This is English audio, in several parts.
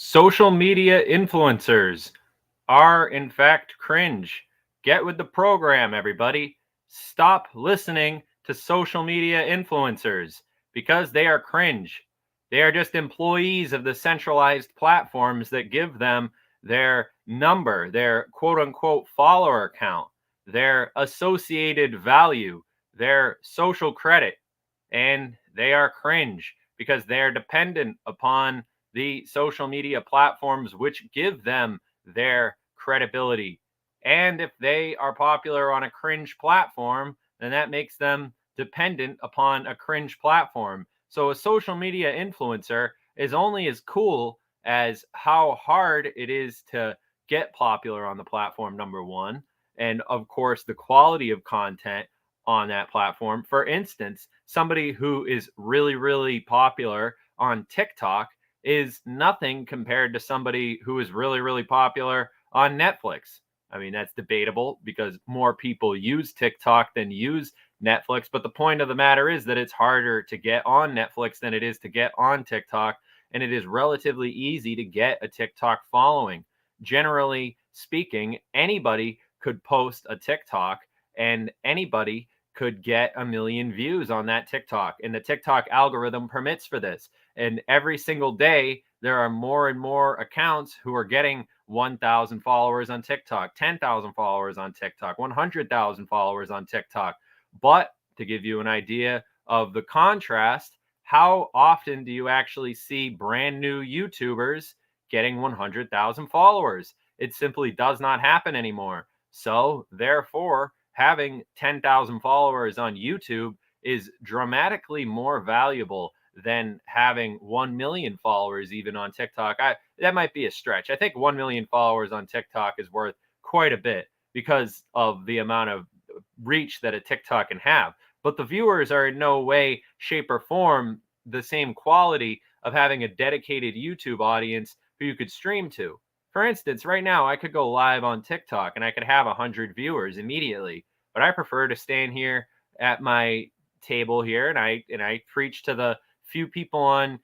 Social media influencers are, in fact, cringe. Get with the program, everybody. Stop listening to social media influencers because they are cringe. They are just employees of the centralized platforms that give them their number, their quote unquote follower count, their associated value, their social credit. And they are cringe because they are dependent upon the social media platforms which give them their credibility. And if they are popular on a cringe platform, then that makes them dependent upon a cringe platform. So a social media influencer is only as cool as how hard it is to get popular on the platform, number one. And of course, the quality of content on that platform. For instance, somebody who is really, really popular on TikTok is nothing compared to somebody who is really, really popular on Netflix. I mean, that's debatable because more people use TikTok than use Netflix. But the point of the matter is that it's harder to get on Netflix than it is to get on TikTok. And it is relatively easy to get a TikTok following. Generally speaking, anybody could post a TikTok and anybody could get a million views on that TikTok. And the TikTok algorithm permits for this. And every single day, there are more and more accounts who are getting 1,000 followers on TikTok, 10,000 followers on TikTok, 100,000 followers on TikTok. But to give you an idea of the contrast, how often do you actually see brand new YouTubers getting 100,000 followers? It simply does not happen anymore. So, therefore, having 10,000 followers on YouTube is dramatically more valuable than having 1 million followers even on TikTok. That might be a stretch. I think 1 million followers on TikTok is worth quite a bit because of the amount of reach that a TikTok can have. But the viewers are in no way, shape, or form the same quality of having a dedicated YouTube audience who you could stream to. For instance, right now I could go live on TikTok and I could have 100 viewers immediately, but I prefer to stand here at my table here and I preach to the few people on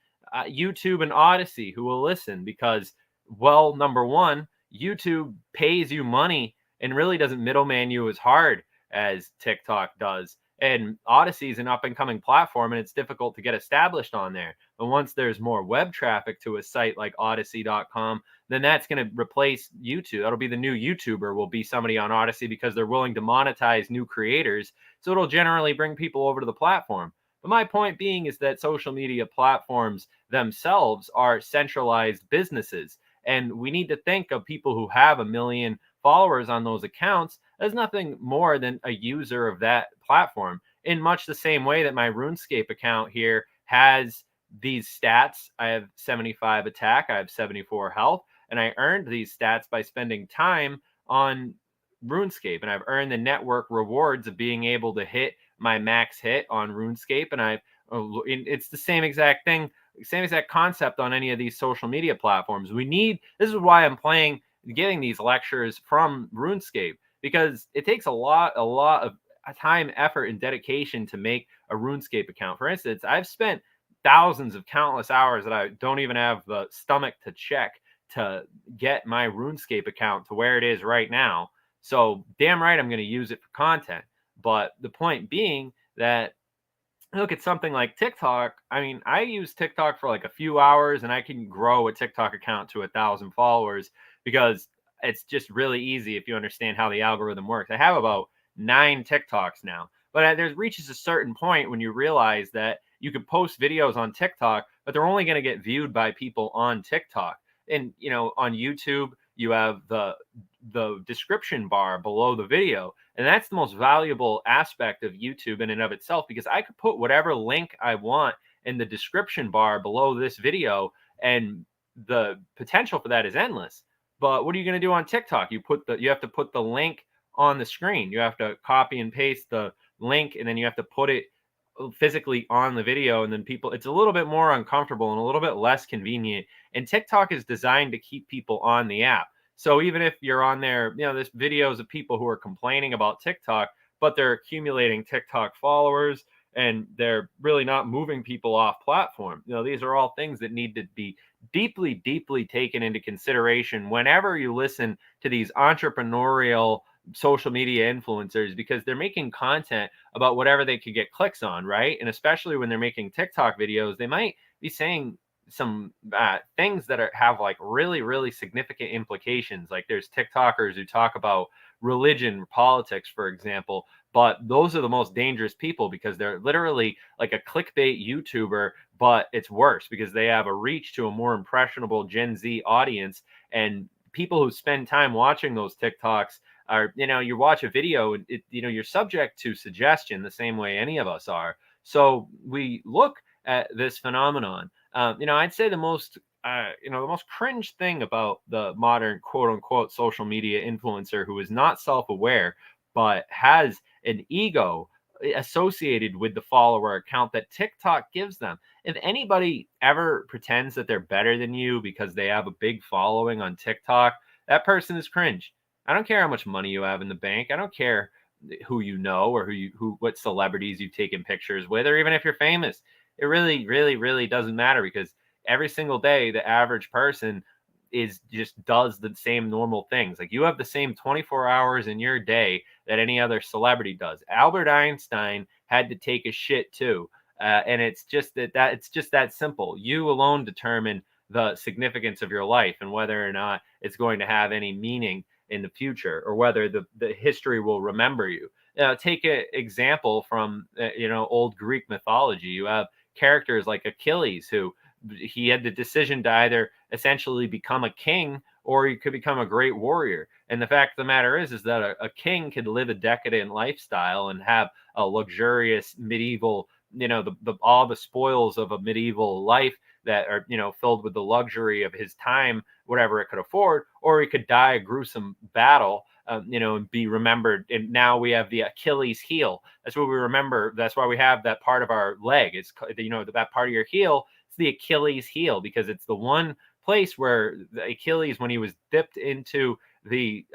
YouTube and Odyssey who will listen because, well, number one, YouTube pays you money and really doesn't middleman you as hard as TikTok does. And Odyssey is an up and coming platform and it's difficult to get established on there. But once there's more web traffic to a site like odyssey.com, then that's going to replace YouTube. That'll be the new YouTuber, will be somebody on Odyssey because they're willing to monetize new creators. So it'll generally bring people over to the platform. But my point being is that social media platforms themselves are centralized businesses. And we need to think of people who have a million followers on those accounts as nothing more than a user of that platform. In much the same way that my RuneScape account here has these stats. I have 75 attack, I have 74 health, and I earned these stats by spending time on RuneScape. And I've earned the network rewards of being able to hit my max hit on RuneScape. And it's the same exact thing, same exact concept on any of these social media platforms. This is why I'm getting these lectures from RuneScape, because it takes a lot of time, effort, and dedication to make a RuneScape account. For instance, I've spent thousands of countless hours that I don't even have the stomach to check to get my RuneScape account to where it is right now. So damn right I'm going to use it for content. But the point being that look at something like TikTok. I mean, I use TikTok for like a few hours and I can grow a TikTok account to 1,000 followers because it's just really easy if you understand how the algorithm works. I have about 9 TikToks now, but there reaches a certain point when you realize that you can post videos on TikTok, but they're only going to get viewed by people on TikTok. And, on YouTube, you have the description bar below the video. And that's the most valuable aspect of YouTube in and of itself, because I could put whatever link I want in the description bar below this video, and the potential for that is endless. But what are you going to do on TikTok? You have to put the link on the screen. You have to copy and paste the link, and then you have to put it physically on the video, and then it's a little bit more uncomfortable and a little bit less convenient. And TikTok is designed to keep people on the app. So even if you're on there, there's videos of people who are complaining about TikTok, but they're accumulating TikTok followers and they're really not moving people off platform. These are all things that need to be deeply, deeply taken into consideration whenever you listen to these entrepreneurial social media influencers, because they're making content about whatever they could get clicks on, right? And especially when they're making TikTok videos, they might be saying some things that have like really, really significant implications. Like there's TikTokers who talk about religion, politics, for example, but those are the most dangerous people because they're literally like a clickbait YouTuber, but it's worse because they have a reach to a more impressionable Gen Z audience. And people who spend time watching those TikToks are, you watch a video and you're subject to suggestion the same way any of us are. So we look at this phenomenon. I'd say the most cringe thing about the modern quote unquote social media influencer who is not self aware, but has an ego associated with the follower account that TikTok gives them. If anybody ever pretends that they're better than you because they have a big following on TikTok, that person is cringe. I don't care how much money you have in the bank. I don't care who you know or what celebrities you've taken pictures with, or even if you're famous. It really, really, really doesn't matter because every single day the average person is just does the same normal things. Like you have the same 24 hours in your day that any other celebrity does. Albert Einstein had to take a shit too. And it's just that it's just that simple. You alone determine the significance of your life and whether or not it's going to have any meaning in the future, or whether the history will remember you. Take an example from old Greek mythology. You have characters like Achilles, who he had the decision to either essentially become a king or he could become a great warrior. And the fact of the matter is that a king could live a decadent lifestyle and have a luxurious medieval, all the spoils of a medieval life that are filled with the luxury of his time, whatever it could afford, or he could die a gruesome battle, and be remembered. And now we have the Achilles heel. That's what we remember. That's why we have that part of our leg. It's that part of your heel. It's the Achilles heel because it's the one place where the Achilles, when he was dipped into the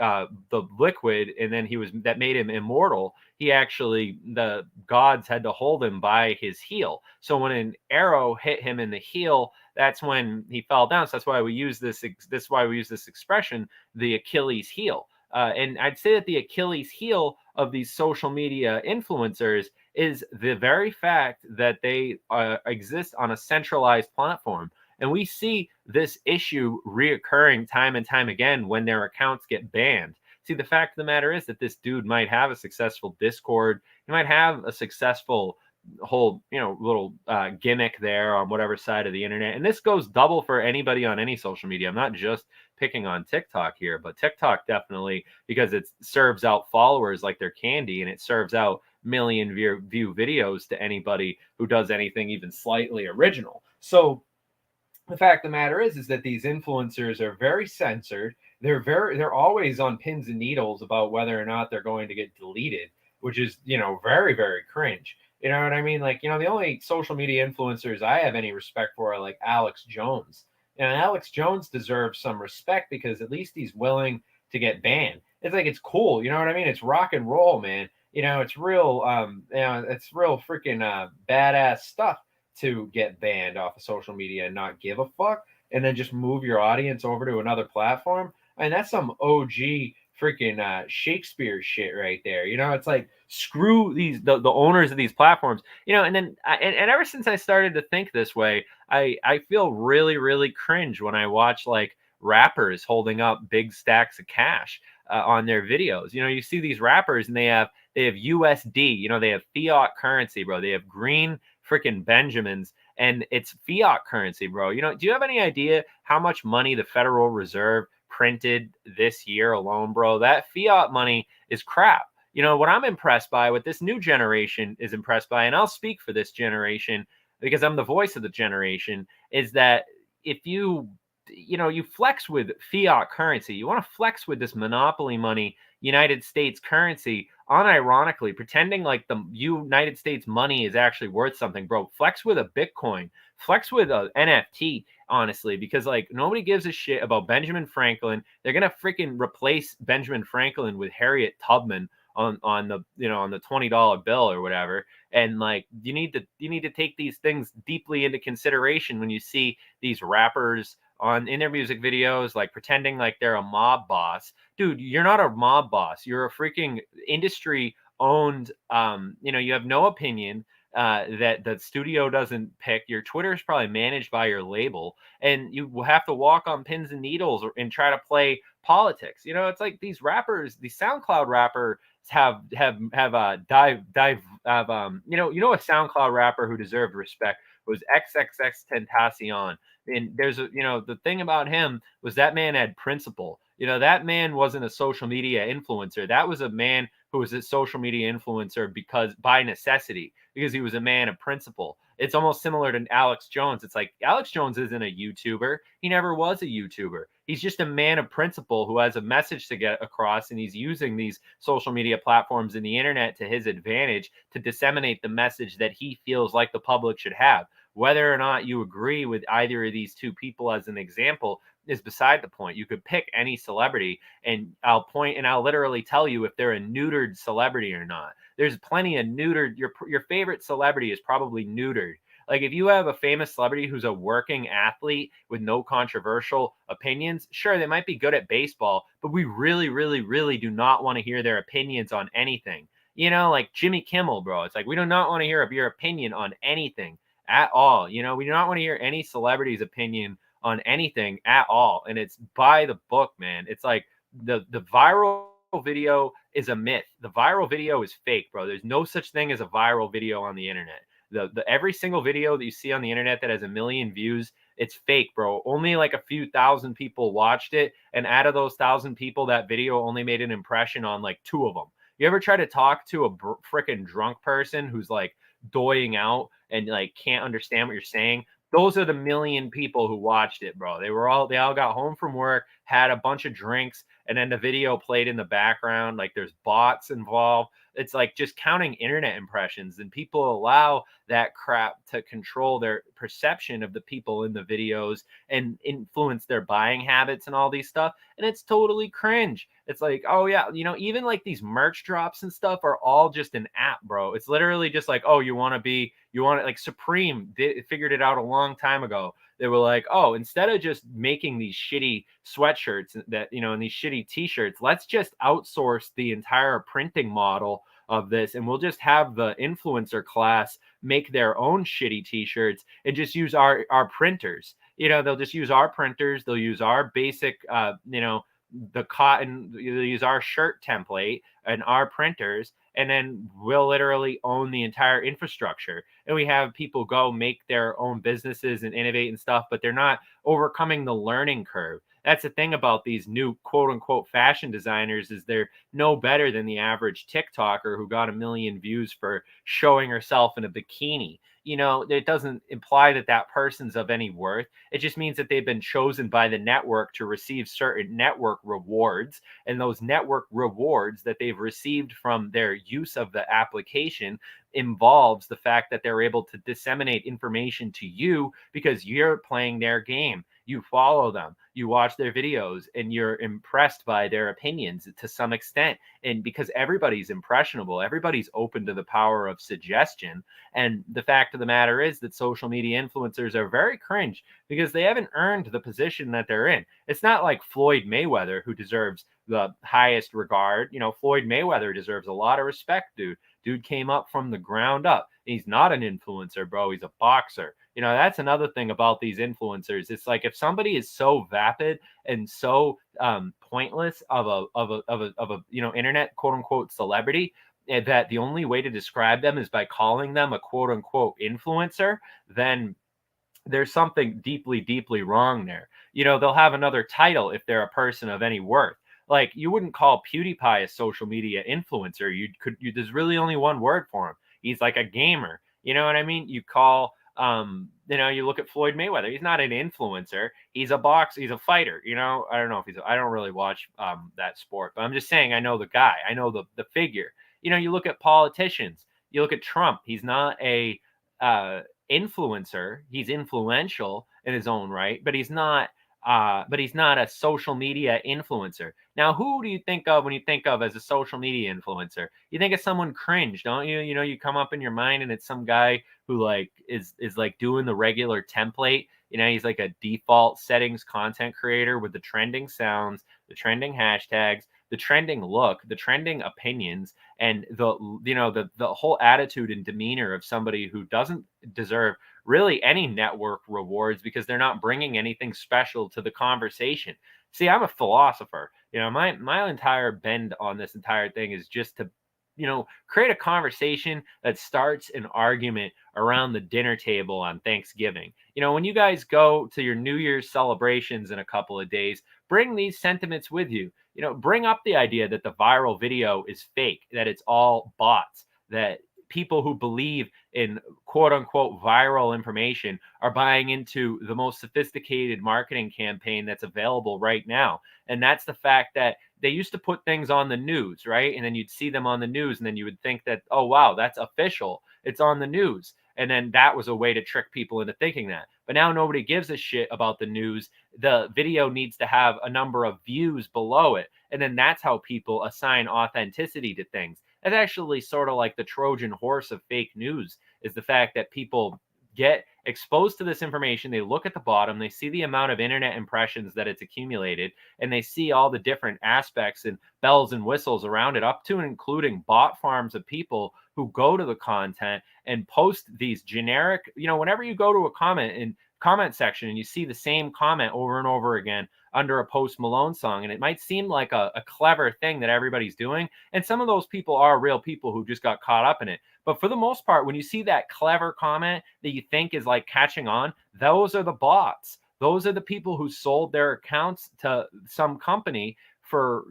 liquid, and then that made him immortal. The gods had to hold him by his heel. So when an arrow hit him in the heel, that's when he fell down. So that's why we use this. This is why we use this expression, the Achilles heel. And I'd say that the Achilles heel of these social media influencers is the very fact that they exist on a centralized platform. And we see this issue reoccurring time and time again when their accounts get banned. See, the fact of the matter is that this dude might have a successful Discord. He might have a successful whole, little gimmick there on whatever side of the internet. And this goes double for anybody on any social media. I'm not just picking on TikTok here, but TikTok definitely, because it serves out followers like they're candy, and it serves out million view videos to anybody who does anything even slightly original. So the fact of the matter is that these influencers are very censored. They're always on pins and needles about whether or not they're going to get deleted, which is, very, very cringe. You know what I mean? Like, the only social media influencers I have any respect for are like Alex Jones. And Alex Jones deserves some respect because at least he's willing to get banned. It's like, it's cool. You know what I mean? It's rock and roll, man. It's real, it's real freaking badass stuff to get banned off of social media and not give a fuck, and then just move your audience over to another platform. And that's some OG freaking Shakespeare shit right there. It's like, screw the owners of these platforms. And then and ever since I started to think this way, I feel really, really cringe when I watch like rappers holding up big stacks of cash on their videos. You see these rappers and they have USD. They have fiat currency, bro. They have green freaking Benjamins, and it's fiat currency, bro. Do you have any idea how much money the Federal Reserve printed this year alone, bro? That fiat money is crap. What I'm impressed by, what this new generation is impressed by, and I'll speak for this generation because I'm the voice of the generation, is that if you flex with fiat currency, you want to flex with this monopoly money, United States currency, unironically, pretending like the United States money is actually worth something, bro. Flex with a Bitcoin, flex with a NFT, honestly, because like nobody gives a shit about Benjamin Franklin. They're gonna freaking replace Benjamin Franklin with Harriet Tubman on the on the $20 bill or whatever. And like you need to take these things deeply into consideration when you see these rappers in their music videos like pretending like they're a mob boss. Dude, you're not a mob boss. You're a freaking industry owned, you have no opinion, that the studio doesn't pick. Your Twitter is probably managed by your label, and you will have to walk on pins and needles and try to play politics. It's like these rappers, these SoundCloud rappers have dive have a SoundCloud rapper who deserved respect was XXX Tentacion. And there's the thing about him was that man had principle. That man wasn't a social media influencer. That was a man who was a social media influencer because by necessity, because he was a man of principle. It's almost similar to Alex Jones. It's like Alex Jones isn't a YouTuber. He never was a YouTuber. He's just a man of principle who has a message to get across, and he's using these social media platforms and the internet to his advantage to disseminate the message that he feels like the public should have. Whether or not you agree with either of these two people as an example is beside the point. You could pick any celebrity, and I'll literally tell you if they're a neutered celebrity or not. There's plenty of neutered. Your favorite celebrity is probably neutered. Like if you have a famous celebrity who's a working athlete with no controversial opinions, sure, they might be good at baseball, but we really, really, really do not want to hear their opinions on anything. Like Jimmy Kimmel, bro. It's like we do not want to hear your opinion on anything at all. We do not want to hear any celebrity's opinion on anything at all. And it's by the book, man. It's like the viral video is a myth. The viral video is fake, bro. There's no such thing as a viral video on the internet. The every single video that you see on the internet that has a million views, it's fake, bro. Only like a few thousand people watched it, and out of those 1,000 people, that video only made an impression on like 2 of them. You ever try to talk to a freaking drunk person who's like doying out and like can't understand what you're saying? Those are the million people who watched it, bro. They all got home from work, had a bunch of drinks, and then the video played in the background. Like there's bots involved. It's like just counting internet impressions, and people allow that crap to control their perception of the people in the videos and influence their buying habits and all these stuff. And it's totally cringe. It's like, oh yeah, even like these merch drops and stuff are all just an app, bro. It's literally just like, oh, you want it like Supreme figured it out a long time ago. They were like, oh, instead of just making these shitty sweatshirts and these shitty t-shirts, let's just outsource the entire printing model of this, and we'll just have the influencer class make their own shitty t-shirts and just use our printers. They'll just use our printers. They'll use our basic, the cotton. They'll use our shirt template and our printers, and then we'll literally own the entire infrastructure. And we have people go make their own businesses and innovate and stuff, but they're not overcoming the learning curve. That's the thing about these new quote unquote fashion designers is they're no better than the average TikToker who got a million views for showing herself in a bikini. It doesn't imply that that person's of any worth. It just means that they've been chosen by the network to receive certain network rewards. And those network rewards that they've received from their use of the application involves the fact that they're able to disseminate information to you because you're playing their game. You follow them, you watch their videos, and you're impressed by their opinions to some extent. And because everybody's impressionable, everybody's open to the power of suggestion. And the fact of the matter is that social media influencers are very cringe because they haven't earned the position that they're in. It's not like Floyd Mayweather, who deserves the highest regard. Floyd Mayweather deserves a lot of respect, dude. Dude came up from the ground up. He's not an influencer, bro. He's a boxer. That's another thing about these influencers. It's like if somebody is so vapid and so pointless of a internet quote unquote celebrity, that the only way to describe them is by calling them a quote unquote influencer, then there's something deeply, deeply wrong there. They'll have another title if they're a person of any worth. Like you wouldn't call PewDiePie a social media influencer. There's really only one word for him. He's like a gamer. You know what I mean? You call you look at Floyd Mayweather. He's not an influencer. He's a boxer. He's a fighter. I don't know if I don't really watch that sport, but I'm just saying I know the guy. I know the figure. You look at politicians. You look at Trump. He's not a influencer. He's influential in his own right, but he's not but he's not a social media influencer. Now, who do you think of when you think of as a social media influencer? You think of someone cringe, don't you? You know, you come up in your mind and it's some guy who like is like doing the regular template. You know, he's like a default settings content creator with the trending sounds, the trending hashtags, the trending look, the trending opinions, and the whole attitude and demeanor of somebody who doesn't deserve really any network rewards because they're not bringing anything special to the conversation. See, I'm a philosopher. You know, my entire bend on this entire thing is just to create a conversation that starts an argument around the dinner table on Thanksgiving. You know, when you guys go to your New Year's celebrations in a couple of days, bring these sentiments with you. You know, bring up the idea that the viral video is fake, that it's all bots, that people who believe in quote unquote viral information are buying into the most sophisticated marketing campaign that's available right now. And that's the fact that they used to put things on the news, right? And then you'd see them on the news, and then you would think that, oh, wow, that's official. It's on the news. And then that was a way to trick people into thinking that. But now nobody gives a shit about the news. The video needs to have a number of views below it. And then that's how people assign authenticity to things. That's actually sort of like the Trojan horse of fake news, is the fact that people get exposed to this information. They look at the bottom, they see the amount of internet impressions that it's accumulated, and they see all the different aspects and bells and whistles around it, up to and including bot farms of people who go to the content and post these generic, whenever you go to a comment section and you see the same comment over and over again under a Post Malone song, and it might seem like a clever thing that everybody's doing, and some of those people are real people who just got caught up in it. But for the most part, when you see that clever comment that you think is like catching on, those are the bots. Those are the people who sold their accounts to some company for,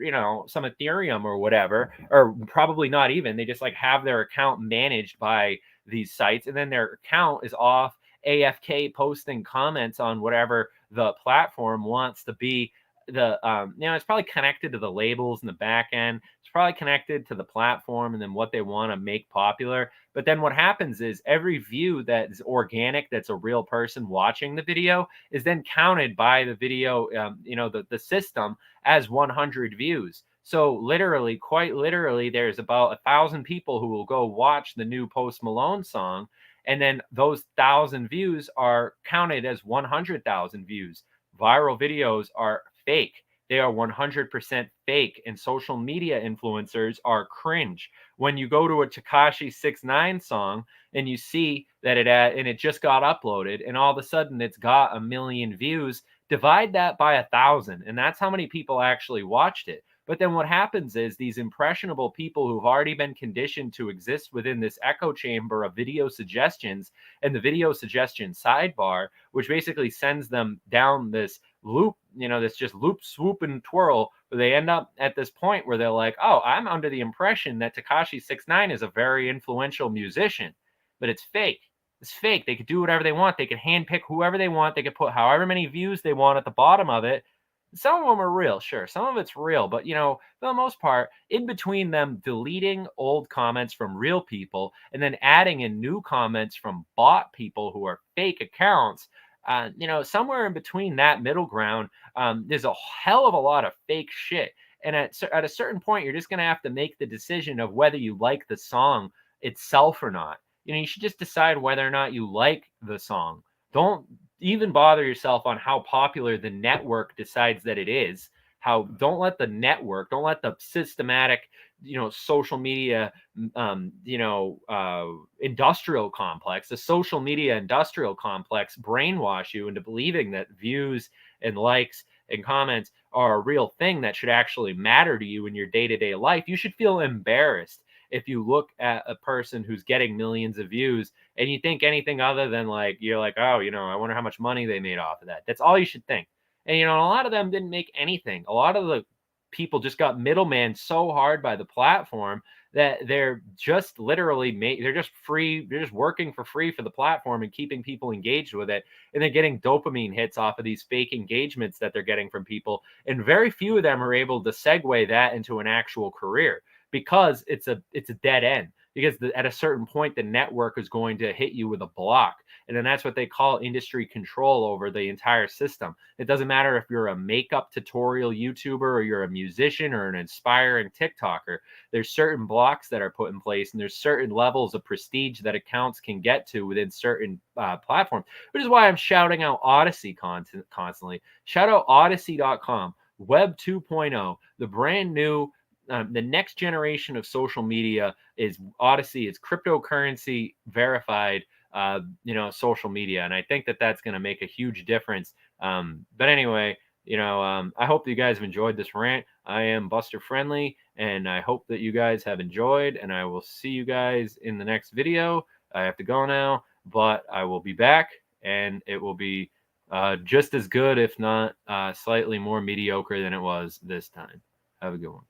some Ethereum or whatever, or probably not even. They just like have their account managed by these sites, and then their account is off AFK posting comments on whatever the platform wants to be. It's probably connected to the labels in the back end. It's probably connected to the platform and then what they want to make popular. But then what happens is every view that is organic, that's a real person watching the video, is then counted by the video, the system as 100 views. So literally, quite literally, there's about 1,000 people who will go watch the new Post Malone song, and then those 1,000 views are counted as 100,000 views. Viral videos are fake. They are 100% fake, and social media influencers are cringe. When you go to a Tekashi 6ix9ine song and you see that it just got uploaded, and all of a sudden it's got 1 million views, divide that by 1,000, and that's how many people actually watched it. But then what happens is these impressionable people who've already been conditioned to exist within this echo chamber of video suggestions and the video suggestion sidebar, which basically sends them down this loop, this just loop, swoop, and twirl, where they end up at this point where they're like, oh, I'm under the impression that Tekashi 6ix9ine is a very influential musician, but it's fake. It's fake. They could do whatever they want. They could handpick whoever they want. They could put however many views they want at the bottom of it. Some of them are real, sure. Some of it's real, but for the most part, in between them deleting old comments from real people and then adding in new comments from bot people who are fake accounts, somewhere in between that middle ground, there's a hell of a lot of fake shit. And at a certain point, you're just going to have to make the decision of whether you like the song itself or not. You should just decide whether or not you like the song. Don't even bother yourself on how popular the network decides that it is. Don't let the systematic, social media, industrial complex, the social media industrial complex brainwash you into believing that views and likes and comments are a real thing that should actually matter to you in your day-to-day life. You should feel embarrassed if you look at a person who's getting millions of views and you think anything other than you're like, oh, I wonder how much money they made off of that. That's all you should think. And, a lot of them didn't make anything. A lot of the people just got middleman so hard by the platform that they're just literally they're just free. They're just working for free for the platform and keeping people engaged with it. And they're getting dopamine hits off of these fake engagements that they're getting from people. And very few of them are able to segue that into an actual career, because it's a dead end. Because at a certain point, the network is going to hit you with a block. And then that's what they call industry control over the entire system. It doesn't matter if you're a makeup tutorial YouTuber or you're a musician or an inspiring TikToker. There's certain blocks that are put in place, and there's certain levels of prestige that accounts can get to within certain platforms, which is why I'm shouting out Odyssey content constantly. Shout out Odyssey.com, Web 2.0, the brand new, the next generation of social media is Odyssey. It's cryptocurrency verified, social media, and I think that that's going to make a huge difference. But anyway, I hope that you guys have enjoyed this rant. I am Buster Friendly, and I hope that you guys have enjoyed, and I will see you guys in the next video. I have to go now, but I will be back, and it will be just as good, if not slightly more mediocre than it was this time. Have a good one.